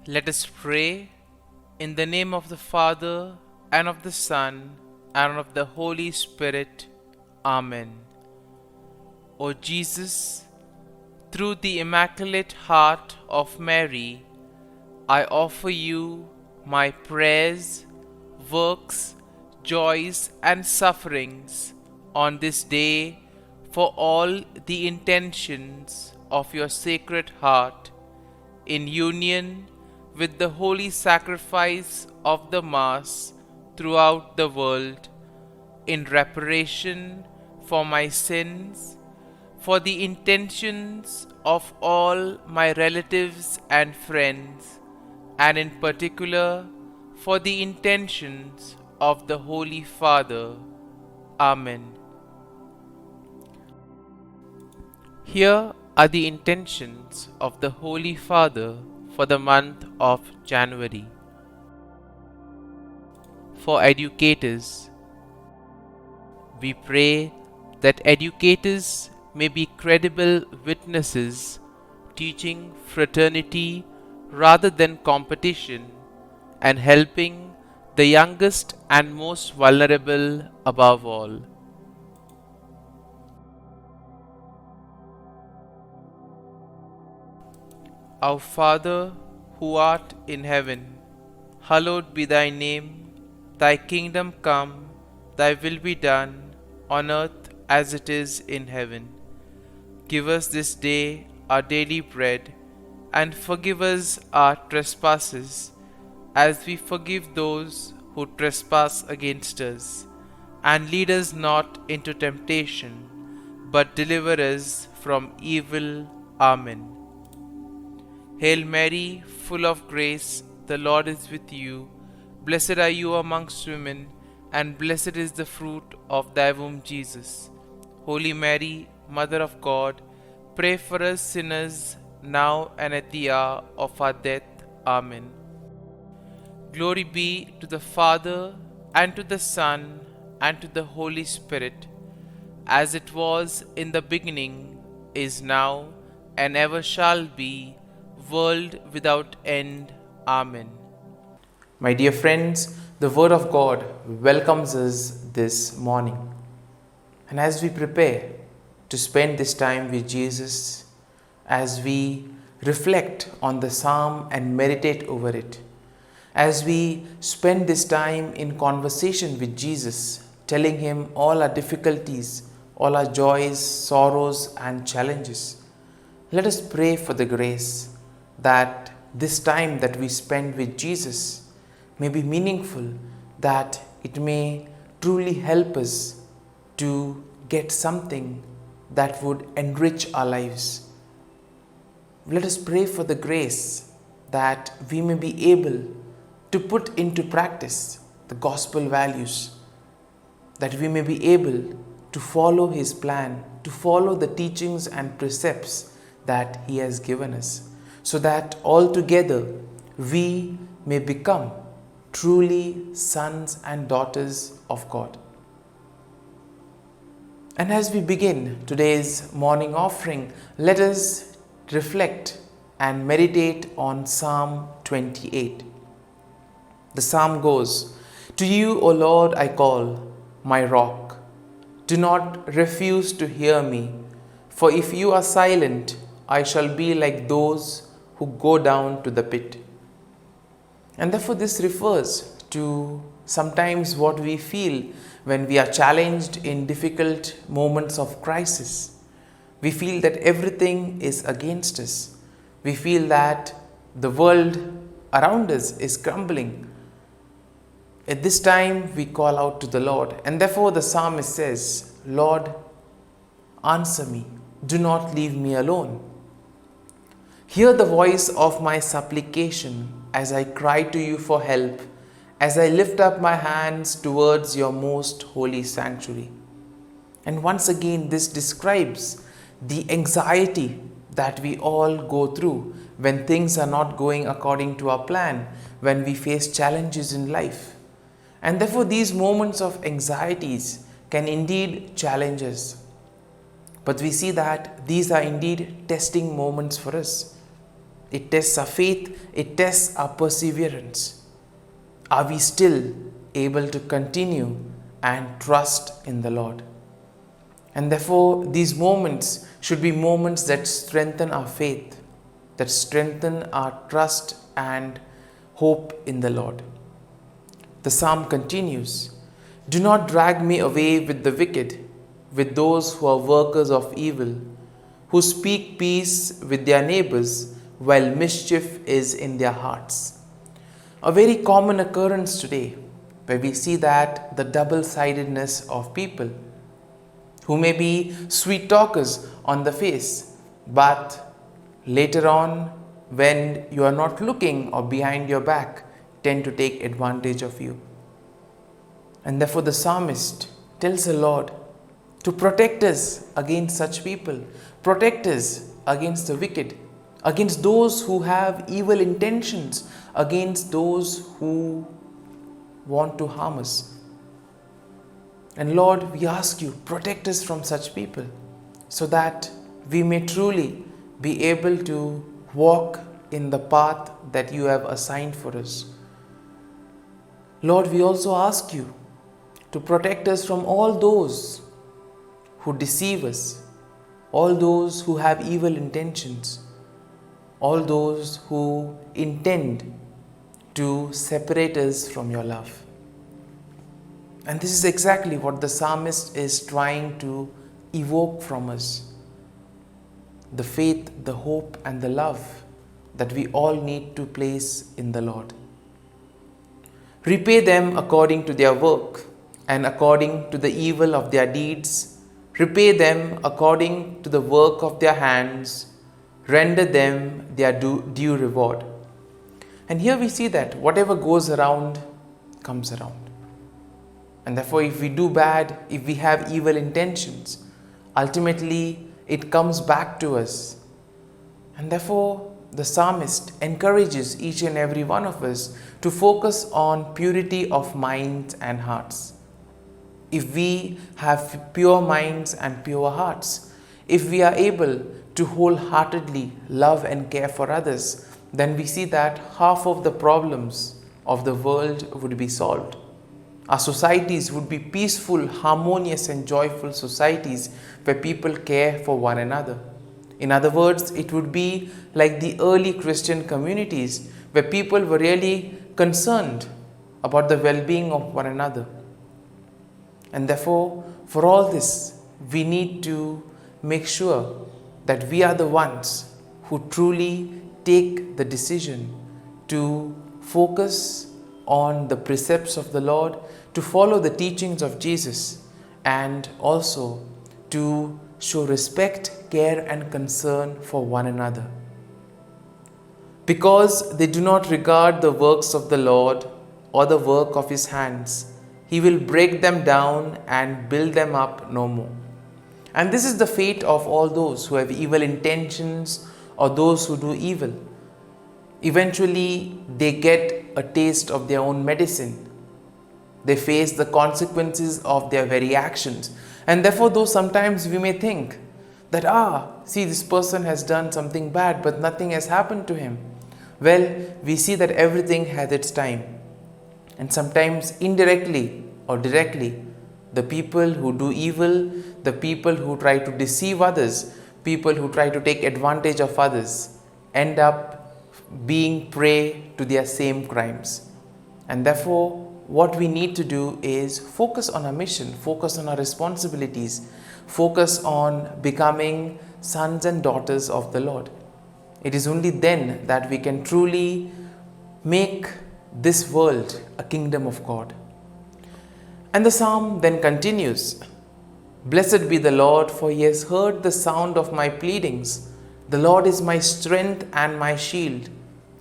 Let us pray in the name of the Father, and of the Son, and of the Holy Spirit. Amen. O Jesus, through the Immaculate Heart of Mary, I offer you my prayers, works, joys, and sufferings on this day for all the intentions of your Sacred Heart, in union with the holy sacrifice of the Mass throughout the world, in reparation for my sins, for the intentions of all my relatives and friends, and in particular for the intentions of the Holy Father. Amen. Here are the intentions of the Holy Father for the month of January. For educators, we pray that educators may be credible witnesses, teaching fraternity rather than competition, and helping the youngest and most vulnerable above all. Our Father, who art in heaven, hallowed be thy name. Thy kingdom come, thy will be done, on earth as it is in heaven. Give us this day our daily bread, and forgive us our trespasses, as we forgive those who trespass against us. And lead us not into temptation, but deliver us from evil. Amen. Hail Mary, full of grace, the Lord is with you. Blessed are you amongst women, and blessed is the fruit of thy womb, Jesus. Holy Mary, Mother of God, pray for us sinners, now and at the hour of our death. Amen. Glory be to the Father, and to the Son, and to the Holy Spirit, as it was in the beginning, is now, and ever shall be, world without end. Amen. My dear friends, the Word of God welcomes us this morning. And as we prepare to spend this time with Jesus, as we reflect on the psalm and meditate over it, as we spend this time in conversation with Jesus, telling Him all our difficulties, all our joys, sorrows, and challenges, let us pray for the grace that this time that we spend with Jesus may be meaningful, that it may truly help us to get something that would enrich our lives. Let us pray for the grace that we may be able to put into practice the gospel values, that we may be able to follow His plan, to follow the teachings and precepts that He has given us, so that altogether we may become truly sons and daughters of God. And as we begin today's morning offering, let us reflect and meditate on Psalm 28. The psalm goes, "To you, O Lord, I call, my rock. Do not refuse to hear me, for if you are silent, I shall be like those who go down to the pit." And therefore this refers to sometimes what we feel when we are challenged in difficult moments of crisis. We feel that everything is against us. We feel that the world around us is crumbling. At this time we call out to the Lord, and therefore the psalmist says, "Lord, answer me. Do not leave me alone. Hear the voice of my supplication as I cry to you for help, as I lift up my hands towards your most holy sanctuary." And once again, this describes the anxiety that we all go through when things are not going according to our plan, when we face challenges in life. And therefore, these moments of anxieties can indeed challenge us. But we see that these are indeed testing moments for us. It tests our faith. It tests our perseverance. Are we still able to continue and trust in the Lord? And therefore, these moments should be moments that strengthen our faith, that strengthen our trust and hope in the Lord. The psalm continues, "Do not drag me away with the wicked, with those who are workers of evil, who speak peace with their neighbors while mischief is in their hearts." A very common occurrence today, where we see that the double-sidedness of people who may be sweet talkers on the face, but later on, when you are not looking or behind your back, tend to take advantage of you. And therefore the psalmist tells the Lord to protect us against such people, protect us against the wicked, against those who have evil intentions, against those who want to harm us. And Lord, we ask you, protect us from such people, so that we may truly be able to walk in the path that you have assigned for us. Lord, we also ask you to protect us from all those who deceive us, all those who have evil intentions, all those who intend to separate us from your love. And this is exactly what the psalmist is trying to evoke from us. The faith, the hope, and the love that we all need to place in the Lord. Repay them according to their work and according to the evil of their deeds. Repay them according to the work of their hands. Render them their due reward. And here we see that whatever goes around comes around. And therefore, if we do bad, if we have evil intentions, ultimately it comes back to us. And therefore, the psalmist encourages each and every one of us to focus on purity of minds and hearts. If we have pure minds and pure hearts, if we are able to wholeheartedly love and care for others, then we see that half of the problems of the world would be solved. Our societies would be peaceful, harmonious, and joyful societies where people care for one another. In other words, it would be like the early Christian communities where people were really concerned about the well-being of one another. And therefore, for all this, we need to make sure that we are the ones who truly take the decision to focus on the precepts of the Lord, to follow the teachings of Jesus, and also to show respect, care, and concern for one another. Because they do not regard the works of the Lord or the work of his hands, he will break them down and build them up no more. And this is the fate of all those who have evil intentions or those who do evil. Eventually, they get a taste of their own medicine. They face the consequences of their very actions. And therefore, though sometimes we may think that, see, this person has done something bad, but nothing has happened to him. Well, we see that everything has its time. And sometimes indirectly or directly, the people who do evil, the people who try to deceive others, people who try to take advantage of others, end up being prey to their same crimes. And therefore, what we need to do is focus on our mission, focus on our responsibilities, focus on becoming sons and daughters of the Lord. It is only then that we can truly make this world a kingdom of God. And the psalm then continues, "Blessed be the Lord, for he has heard the sound of my pleadings. The Lord is my strength and my shield.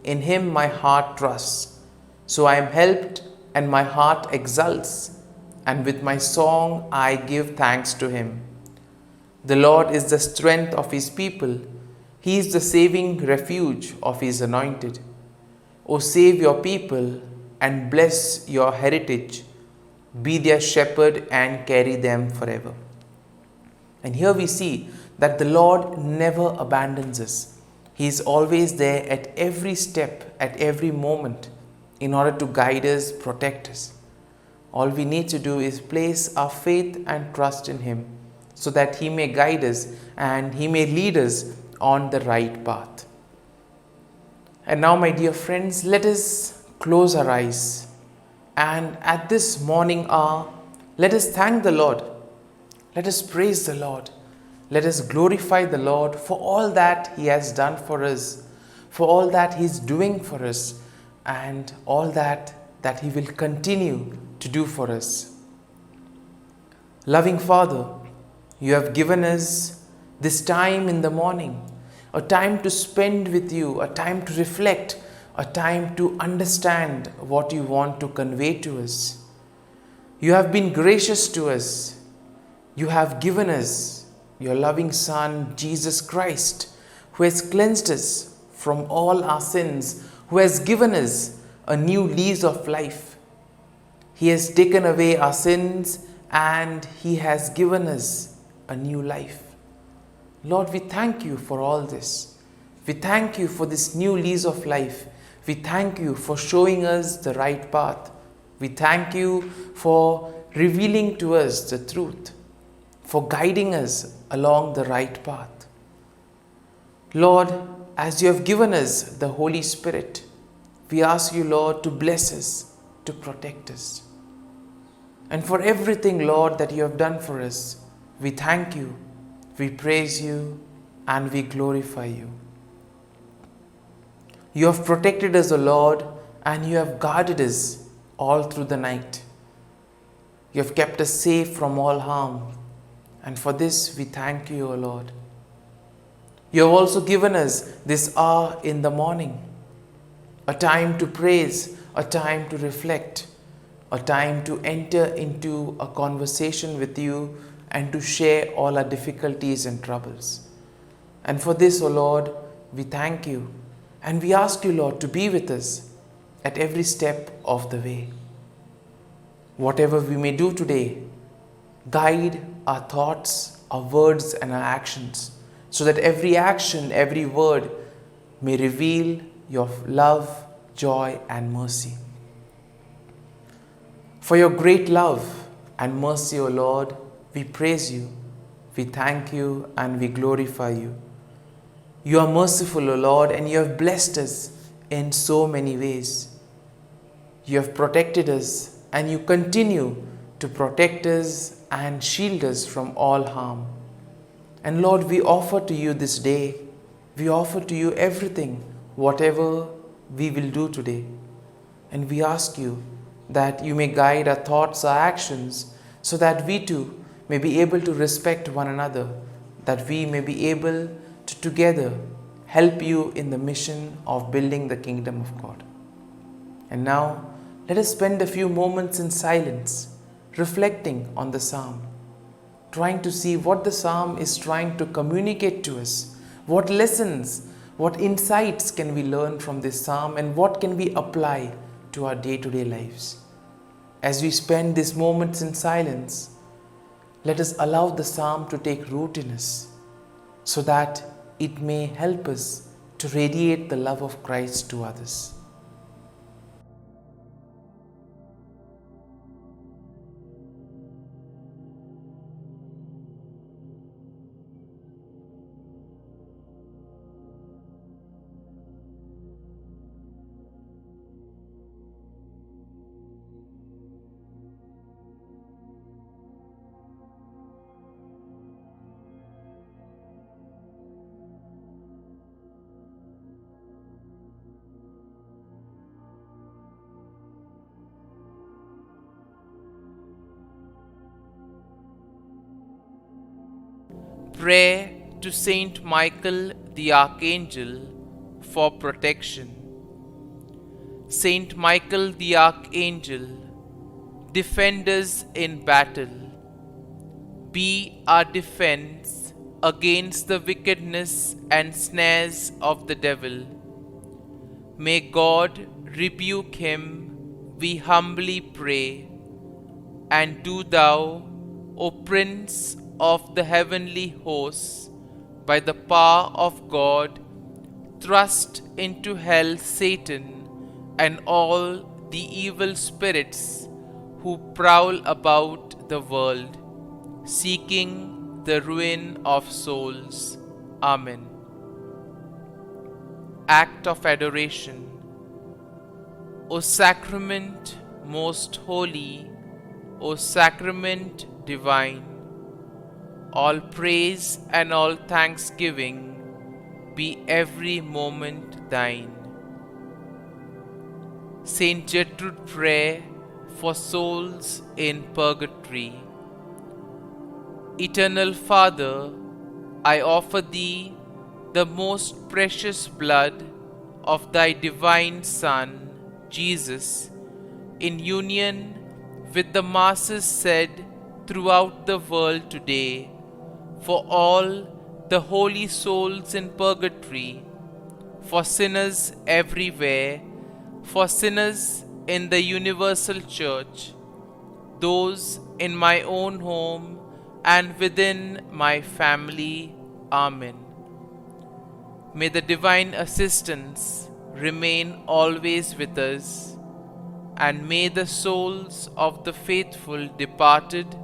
In him my heart trusts. So I am helped and my heart exults, and with my song I give thanks to him. The Lord is the strength of his people. He is the saving refuge of his anointed. O save your people and bless your heritage. Be their shepherd and carry them forever." And here we see that the Lord never abandons us. He is always there at every step, at every moment, in order to guide us, protect us. All we need to do is place our faith and trust in Him so that He may guide us and He may lead us on the right path. And now, my dear friends, let us close our eyes and at this morning hour, let us thank the Lord. Let us praise the Lord. Let us glorify the Lord for all that He has done for us, for all that He is doing for us, and all that He will continue to do for us. Loving Father, You have given us this time in the morning, a time to spend with You, a time to reflect, a time to understand what You want to convey to us. You have been gracious to us. You have given us Your loving Son, Jesus Christ, who has cleansed us from all our sins, who has given us a new lease of life. He has taken away our sins and He has given us a new life. Lord, we thank You for all this. We thank You for this new lease of life. We thank You for showing us the right path. We thank You for revealing to us the truth, for guiding us along the right path. Lord, as You have given us the Holy Spirit, we ask You, Lord, to bless us, to protect us. And for everything, Lord, that You have done for us, we thank You, we praise You, and we glorify You. You have protected us, O Lord, and You have guarded us all through the night. You have kept us safe from all harm. And for this we thank You, O Lord. You have also given us this hour in the morning, a time to praise, a time to reflect, a time to enter into a conversation with You and to share all our difficulties and troubles. And for this, O Lord, we thank You and we ask You, Lord, to be with us at every step of the way. Whatever we may do today, guide our thoughts, our words and our actions, so that every action, every word may reveal Your love, joy and mercy. For Your great love and mercy, O Lord, we praise You, we thank You and we glorify You. You are merciful, O Lord, and You have blessed us in so many ways. You have protected us and You continue to protect us and shield us from all harm. And Lord, we offer to You this day, we offer to You everything, whatever we will do today. And we ask You that You may guide our thoughts, our actions, so that we too may be able to respect one another, that we may be able to together help You in the mission of building the kingdom of God. And now, let us spend a few moments in silence, reflecting on the psalm, trying to see what the psalm is trying to communicate to us, what lessons, what insights can we learn from this psalm, and what can we apply to our day-to-day lives. As we spend these moments in silence, let us allow the psalm to take root in us, so that it may help us to radiate the love of Christ to others. Prayer to Saint Michael the Archangel for protection. Saint Michael the Archangel, defend us in battle. Be our defense against the wickedness and snares of the devil. May God rebuke him, we humbly pray. And do Thou, O Prince of the heavenly hosts, by the power of God, Thrust into hell Satan and all the evil spirits who prowl about the world, seeking the ruin of souls. Amen. Act of Adoration. O Sacrament most holy, O Sacrament divine, all praise and all thanksgiving be every moment thine. Saint Gertrude Prayer for souls in purgatory. Eternal Father, I offer Thee the most precious blood of Thy divine Son, Jesus, in union with the masses said throughout the world today, for all the holy souls in purgatory, for sinners everywhere, for sinners in the universal church, those in my own home and within my family. Amen. May the divine assistance remain always with us, and may the souls of the faithful departed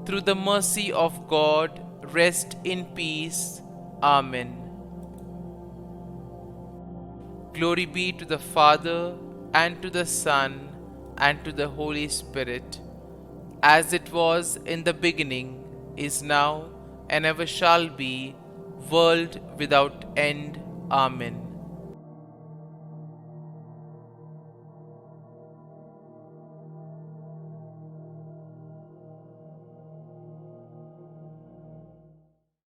through the mercy of God rest in peace. Amen. Glory be to the Father, and to the Son, and to the Holy Spirit, as it was in the beginning, is now, and ever shall be, world without end. Amen.